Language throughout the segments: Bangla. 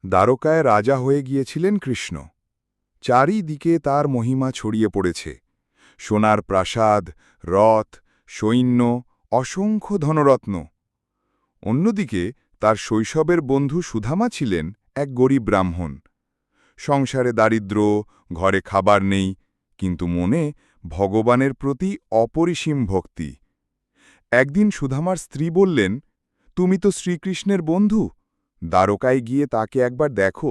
দ্বারকায় রাজা হয়ে গিয়েছিলেন কৃষ্ণ। চারিদিকে তার মহিমা ছড়িয়ে পড়েছে। সোনার প্রাসাদ, রথ, সৈন্য, অসংখ্য ধনরত্ন। অন্যদিকে তার শৈশবের বন্ধু সুধামা ছিলেন এক গরিব ব্রাহ্মণ। সংসারে দারিদ্র্য, ঘরে খাবার নেই, কিন্তু মনে ভগবানের প্রতি অপরিসীম ভক্তি। একদিন সুধামার স্ত্রী বললেন, তুমি তো শ্রীকৃষ্ণের বন্ধু, দ্বারকায় গিয়ে তাকে একবার দেখো,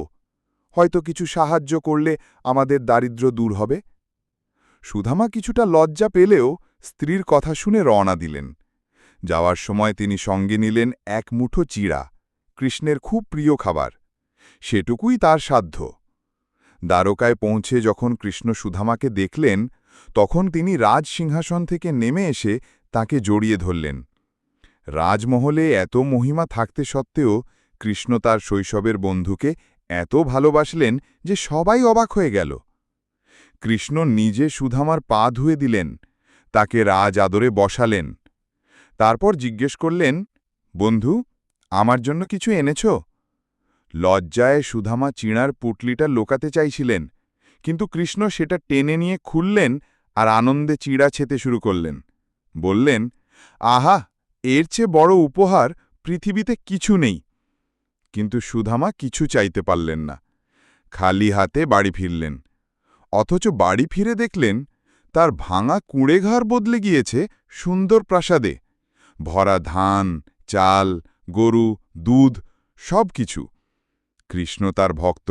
হয়তো কিছু সাহায্য করলে আমাদের দারিদ্র্য দূর হবে। সুধামা কিছুটা লজ্জা পেলেও স্ত্রীর কথা শুনে রওনা দিলেন। যাওয়ার সময় তিনি সঙ্গে নিলেন এক মুঠো চিড়া, কৃষ্ণের খুব প্রিয় খাবার। সেটুকুই তার সাধ্য। দ্বারকায় পৌঁছে যখন কৃষ্ণ সুধামাকে দেখলেন, তখন তিনি রাজসিংহাসন থেকে নেমে এসে তাকে জড়িয়ে ধরলেন। রাজমহলে এত মহিমা থাকতে সত্ত্বেও কৃষ্ণ তার শৈশবের বন্ধুকে এত ভালোবাসলেন যে সবাই অবাক হয়ে গেল। কৃষ্ণ নিজে সুধামার পা ধুয়ে দিলেন, তাকে রাজ আদরে বসালেন। তারপর জিজ্ঞেস করলেন, বন্ধু, আমার জন্য কিছু এনেছ? লজ্জায় সুধামা চিঁড়ার পুটলিটা লোকাতে চাইছিলেন, কিন্তু কৃষ্ণ সেটা টেনে নিয়ে খুললেন আর আনন্দে চিঁড়া খেতে শুরু করলেন। বললেন, আহা, এর চেয়ে বড় উপহার পৃথিবীতে কিছু নেই। কিন্তু সুধামা কিছু চাইতে পারলেন না, খালি হাতে বাড়ি ফিরলেন। অথচ বাড়ি ফিরে দেখলেন তার ভাঙা কুঁড়েঘর বদলে গিয়েছে সুন্দর প্রাসাদে, ভরা ধান, চাল, গরু, দুধ, সব কিছু। কৃষ্ণ তার ভক্ত